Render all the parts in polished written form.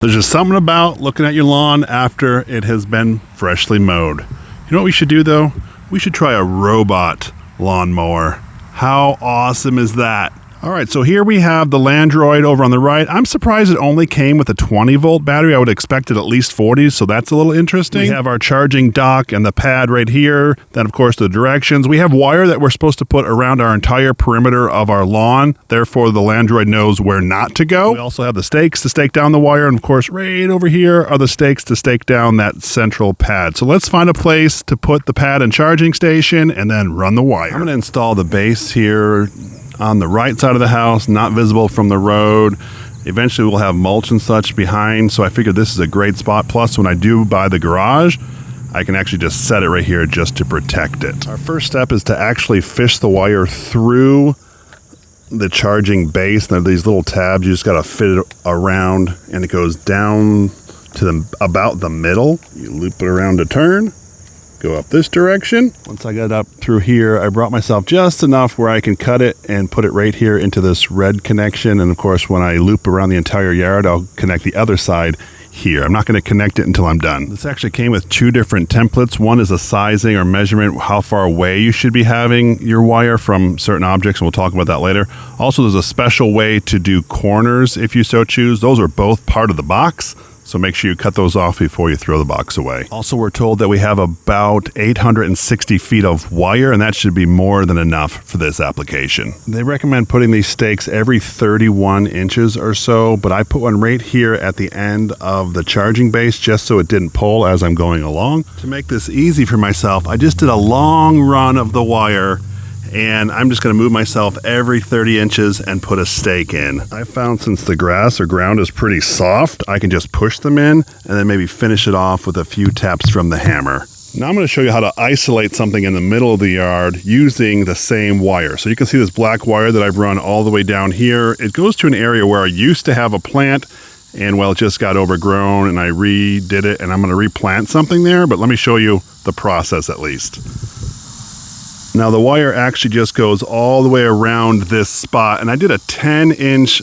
There's just something about looking at your lawn after it has been freshly mowed. You know what we should do though? We should try a robot lawnmower. How awesome is that? All right, so here we have the Landroid over on the right. I'm surprised it only came with a 20-volt battery. I would expect it at least 40, so that's a little interesting. We have our charging dock and the pad right here. Then, of course, the directions. We have wire that we're supposed to put around our entire perimeter of our lawn. Therefore, the Landroid knows where not to go. We also have the stakes to stake down the wire. And, of course, right over here are the stakes to stake down that central pad. So let's find a place to put the pad and charging station and then run the wire. I'm going to install the base here on the right side of the house, not visible from the road. Eventually we'll have mulch and such behind, so I figured this is a great spot. Plus, when I do buy the garage, I can actually just set it right here just to protect it. Our first step is to actually fish the wire through the charging base. There are these little tabs, you just gotta fit it around, and it goes down to about the middle. You loop it around to turn, go up this direction. Once I got up through here, I brought myself just enough where I can cut it and put it right here into this red connection. And of course, when I loop around the entire yard, I'll connect the other side here. I'm not going to connect it until I'm done. This actually came with two different templates. One is a sizing or measurement, how far away you should be having your wire from certain objects, and we'll talk about that later. Also, there's a special way to do corners if you so choose. Those are both part of the box, so make sure you cut those off before you throw the box away. Also, we're told that we have about 860 feet of wire, and that should be more than enough for this application. They recommend putting these stakes every 31 inches or so, but I put one right here at the end of the charging base just so it didn't pull as I'm going along. To make this easy for myself, I just did a long run of the wire, and I'm just going to move myself every 30 inches and put a stake in. I found since the grass or ground is pretty soft, I can just push them in and then maybe finish it off with a few taps from the hammer. Now I'm going to show you how to isolate something in the middle of the yard using the same wire. So you can see this black wire that I've run all the way down here. It goes to an area where I used to have a plant, and well, it just got overgrown and I redid it, and I'm going to replant something there, but let me show you the process at least. Now the wire actually just goes all the way around this spot, and I did a 10-inch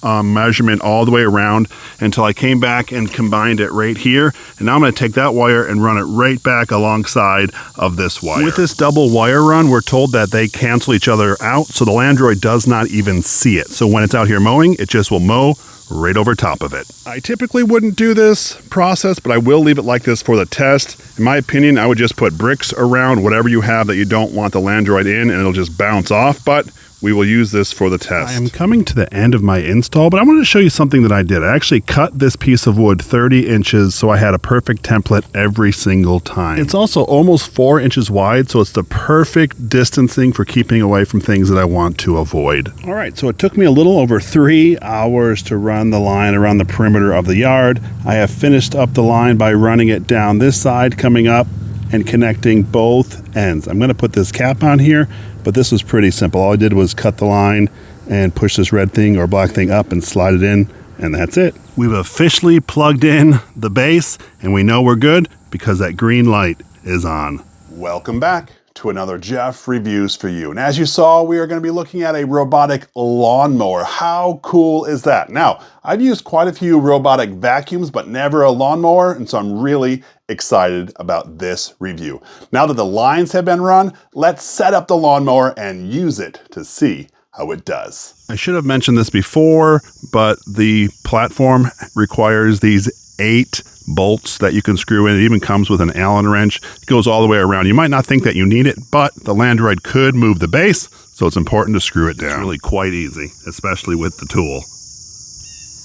measurement all the way around until I came back and combined it right here. And now I'm going to take that wire and run it right back alongside of this wire. With this double wire run, we're told that they cancel each other out, so the Landroid does not even see it. So when it's out here mowing, it just will mow right over top of it. I typically wouldn't do this process, but I will leave it like this for the test. In my opinion, I would just put bricks around whatever you have that you don't want the Landroid in, and it'll just bounce off, but we will use this for the test. I am coming to the end of my install, but I wanted to show you something that I did. I actually cut this piece of wood 30 inches, so I had a perfect template every single time. It's also almost 4 inches wide, so it's the perfect distancing for keeping away from things that I want to avoid. All right, so it took me a little over 3 hours to run the line around the perimeter of the yard. I have finished up the line by running it down this side, coming up and connecting both ends. I'm going to put this cap on here, but this was pretty simple. All I did was cut the line and push this red thing or black thing up and slide it in, and that's it. We've officially plugged in the base, and we know we're good because that green light is on. Welcome back to another Jeff Reviews for you. And as you saw, we are going to be looking at a robotic lawnmower. How cool is that? Now, I've used quite a few robotic vacuums, but never a lawnmower, and so I'm really excited about this review. Now that the lines have been run, let's set up the lawnmower and use it to see how it does. I should have mentioned this before, but the platform requires these 8 bolts that you can screw in. It even comes with an Allen wrench. It goes all the way around. You might not think that you need it, but the Landroid could move the base, so it's important to screw it down. It's really quite easy, especially with the tool.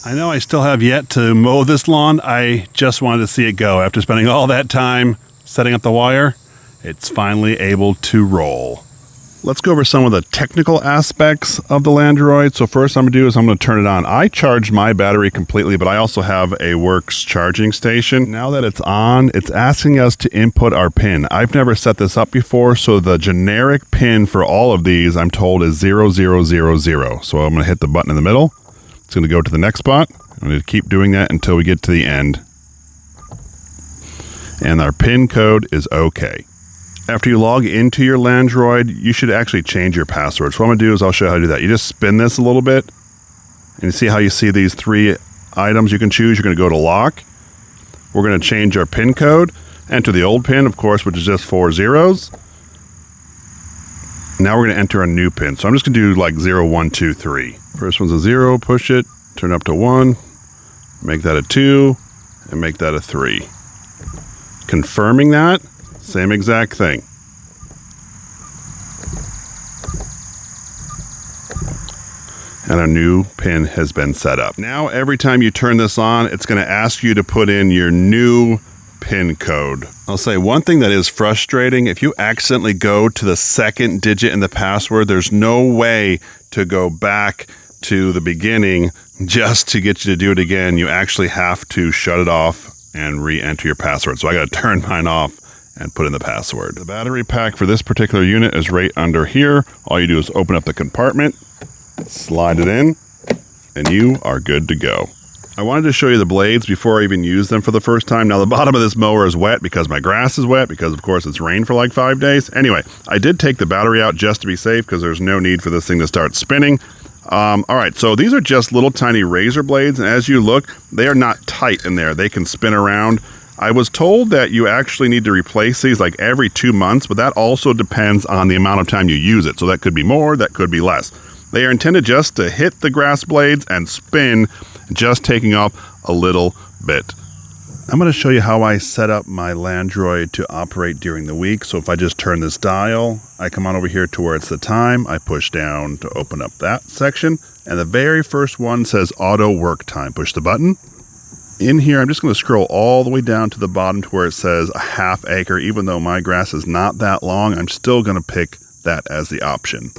I know I still have yet to mow this lawn. I just wanted to see it go. After spending all that time setting up the wire, it's finally able to roll. Let's go over some of the technical aspects of the Landroid. So first I'm going to do is I'm going to turn it on. I charged my battery completely, but I also have a Worx charging station. Now that it's on, it's asking us to input our pin. I've never set this up before, so the generic pin for all of these, I'm told, is 0000. So I'm going to hit the button in the middle. It's going to go to the next spot. I'm going to keep doing that until we get to the end. And our pin code is OK. After you log into your Landroid, you should actually change your password. So what I'm going to do is I'll show you how to do that. You just spin this a little bit, and you see how you see these 3 items you can choose. You're going to go to lock. We're going to change our pin code. Enter the old pin, of course, which is just 4 zeros. Now we're going to enter a new pin. So I'm just going to do like 0, 1, 2, 3. First one's a 0, push it, turn up to 1, make that a 2, and make that a 3. Confirming that, same exact thing. And a new pin has been set up. Now every time you turn this on, it's going to ask you to put in your new pin code. I'll say one thing that is frustrating, if you accidentally go to the second digit in the password, there's no way to go back to the beginning just to get you to do it again. You actually have to shut it off and re-enter your password. So I got to turn mine off and put in the password. The battery pack for this particular unit is right under here. All you do is open up the compartment, slide it in, and you are good to go. I wanted to show you the blades before I even used them for the first time. Now the bottom of this mower is wet because my grass is wet because of course it's rained for like 5 days. Anyway, I did take the battery out just to be safe because there's no need for this thing to start spinning. All right, so these are just little tiny razor blades, and as you look, they are not tight in there. They can spin around. I was told that you actually need to replace these like every 2 months, but that also depends on the amount of time you use it. So that could be more, that could be less. They are intended just to hit the grass blades and spin, just taking off a little bit. I'm going to show you how I set up my Landroid to operate during the week. So if I just turn this dial, I come on over here to where it's the time. I push down to open up that section. And the very first one says auto work time. Push the button. In here, I'm just going to scroll all the way down to the bottom to where it says a half acre. Even though my grass is not that long, I'm still going to pick that as the option.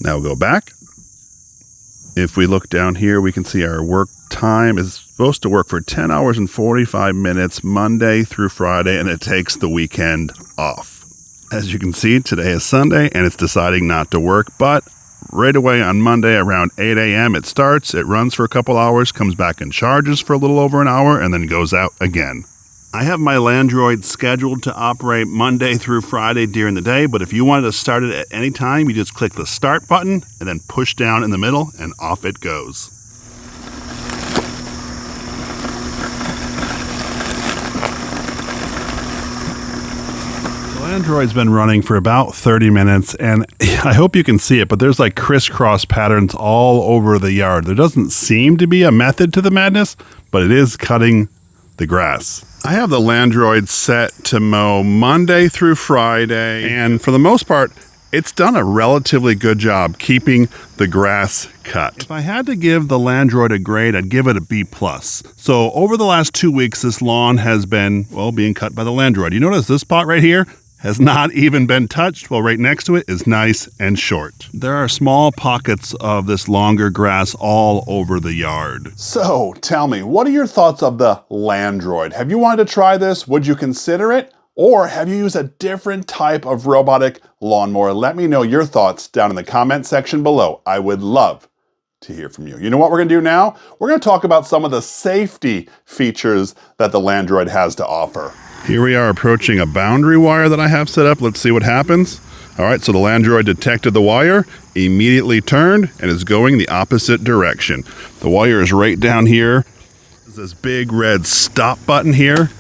Now we'll go back. If we look down here, we can see our work time is supposed to work for 10 hours and 45 minutes, Monday through Friday, and it takes the weekend off. As you can see, today is Sunday, and it's deciding not to work, but right away on Monday around 8 a.m. it starts, it runs for a couple hours, comes back and charges for a little over an hour, and then goes out again. I have my Landroid scheduled to operate Monday through Friday during the day, but if you wanted to start it at any time, you just click the start button and then push down in the middle and off it goes. The Landroid's been running for about 30 minutes, and I hope you can see it, but there's like crisscross patterns all over the yard. There doesn't seem to be a method to the madness, but it is cutting the grass. I have the Landroid set to mow Monday through Friday, and for the most part, it's done a relatively good job keeping the grass cut. If I had to give the Landroid a grade, I'd give it a B+. So over the last 2 weeks, this lawn has been, well, being cut by the Landroid. You notice this spot right here has not even been touched, while right next to it is nice and short. There are small pockets of this longer grass all over the yard. So tell me, what are your thoughts of the Landroid? Have you wanted to try this? Would you consider it? Or have you used a different type of robotic lawnmower? Let me know your thoughts down in the comment section below. I would love to hear from you. You know what we're gonna do now? We're gonna talk about some of the safety features that the Landroid has to offer. Here we are approaching a boundary wire that I have set up. Let's see what happens. All right, so the Landroid detected the wire, immediately turned, and is going the opposite direction. The wire is right down here. There's this big red stop button here.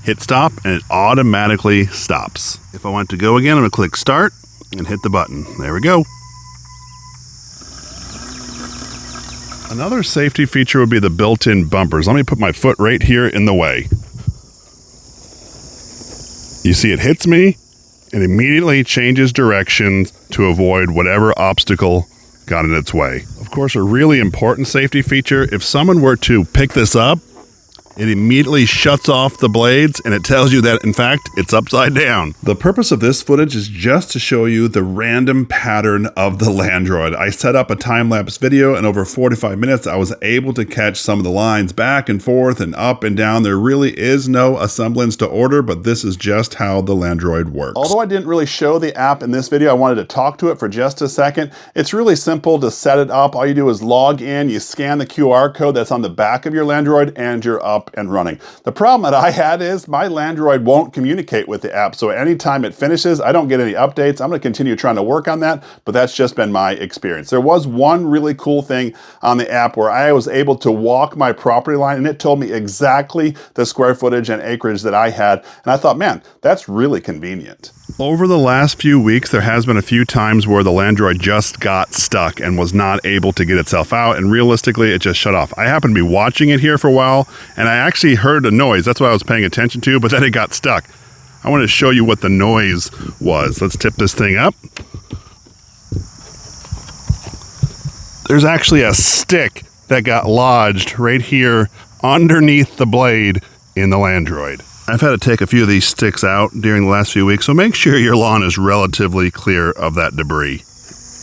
Hit stop, and it automatically stops. If I want to go again, I'm gonna click start and hit the button. There we go. Another safety feature would be the built-in bumpers. Let me put my foot right here in the way. You see it hits me, and immediately changes directions to avoid whatever obstacle got in its way. Of course, a really important safety feature, if someone were to pick this up, it immediately shuts off the blades and it tells you that, in fact, it's upside down. The purpose of this footage is just to show you the random pattern of the Landroid. I set up a time-lapse video, and over 45 minutes, I was able to catch some of the lines back and forth and up and down. There really is no semblance to order, but this is just how the Landroid works. Although I didn't really show the app in this video, I wanted to talk to it for just a second. It's really simple to set it up. All you do is log in, you scan the QR code that's on the back of your Landroid, and you're up up and running. The problem that I had is my Landroid won't communicate with the app. So anytime it finishes, I don't get any updates. I'm gonna continue trying to work on that, but that's just been my experience. There was one really cool thing on the app where I was able to walk my property line and it told me exactly the square footage and acreage that I had. And I thought, man, that's really convenient. Over the last few weeks, there has been a few times where the Landroid just got stuck and was not able to get itself out, and realistically, it just shut off. I happened to be watching it here for a while, and I actually heard a noise. That's what I was paying attention to, but then it got stuck. I want to show you what the noise was. Let's tip this thing up. There's actually a stick that got lodged right here underneath the blade in the Landroid. I've had to take a few of these sticks out during the last few weeks, so make sure your lawn is relatively clear of that debris.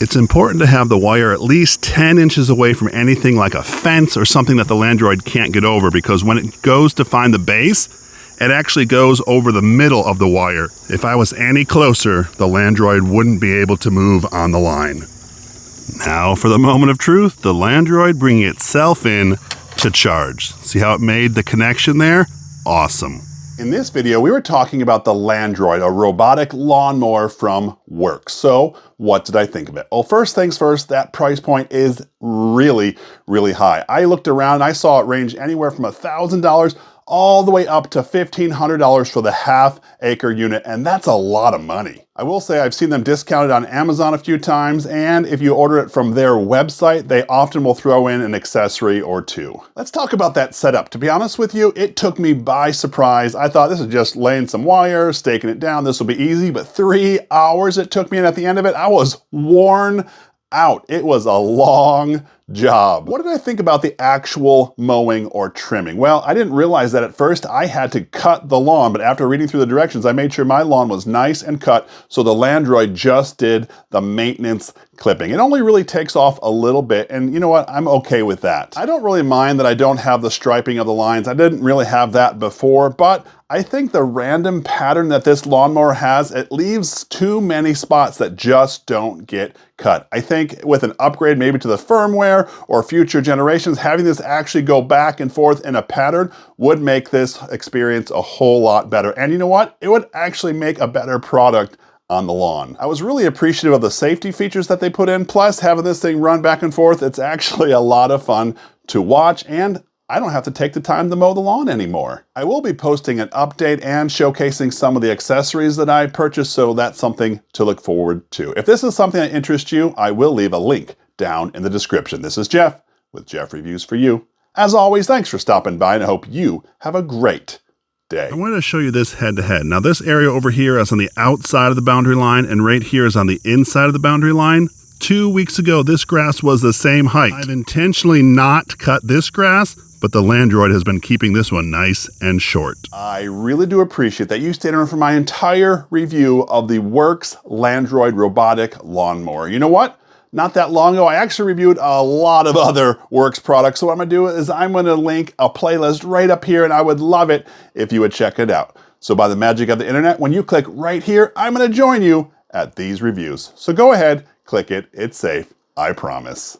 It's important to have the wire at least 10 inches away from anything like a fence or something that the Landroid can't get over, because when it goes to find the base, it actually goes over the middle of the wire. If I was any closer, the Landroid wouldn't be able to move on the line. Now for the moment of truth, the Landroid bringing itself in to charge. See how it made the connection there? Awesome. In this video, we were talking about the Landroid, a robotic lawnmower from Worx. So what did I think of it? Well, first things first, that price point is really, really high. I looked around and I saw it range anywhere from $1,000 all the way up to $1,500 for the half-acre unit, and that's a lot of money. I will say I've seen them discounted on Amazon a few times, and if you order it from their website, they often will throw in an accessory or two. Let's talk about that setup. To be honest with you, it took me by surprise. I thought this is just laying some wire, staking it down, this will be easy, but 3 hours it took me, and at the end of it, I was worn out. It was a long job. What did I think about the actual mowing or trimming? Well, I didn't realize that at first I had to cut the lawn, but after reading through the directions, I made sure my lawn was nice and cut, so the Landroid just did the maintenance clipping. It only really takes off a little bit, and you know what? I'm okay with that. I don't really mind that I don't have the striping of the lines. I didn't really have that before, but I think the random pattern that this lawnmower has, it leaves too many spots that just don't get cut. I think with an upgrade maybe to the firmware or future generations, having this actually go back and forth in a pattern would make this experience a whole lot better. And you know what? It would actually make a better product on the lawn. I was really appreciative of the safety features that they put in, plus having this thing run back and forth, it's actually a lot of fun to watch, and I don't have to take the time to mow the lawn anymore. I will be posting an update and showcasing some of the accessories that I purchased, so that's something to look forward to. If this is something that interests you, I will leave a link down in the description. This is Jeff with Jeff Reviews for You. As always, thanks for stopping by, and I hope you have a great day. I wanted to show you this head-to-head. Now this area over here is on the outside of the boundary line, and right here is on the inside of the boundary line. 2 weeks ago, this grass was the same height. I've intentionally not cut this grass, but the Landroid has been keeping this one nice and short. I really do appreciate that you stayed around for my entire review of the Worx Landroid Robotic Lawnmower. You know what? Not that long ago, I actually reviewed a lot of other Worx products. So what I'm gonna do is I'm gonna link a playlist right up here, and I would love it if you would check it out. So by the magic of the internet, when you click right here, I'm gonna join you at these reviews. So go ahead, click it, it's safe, I promise.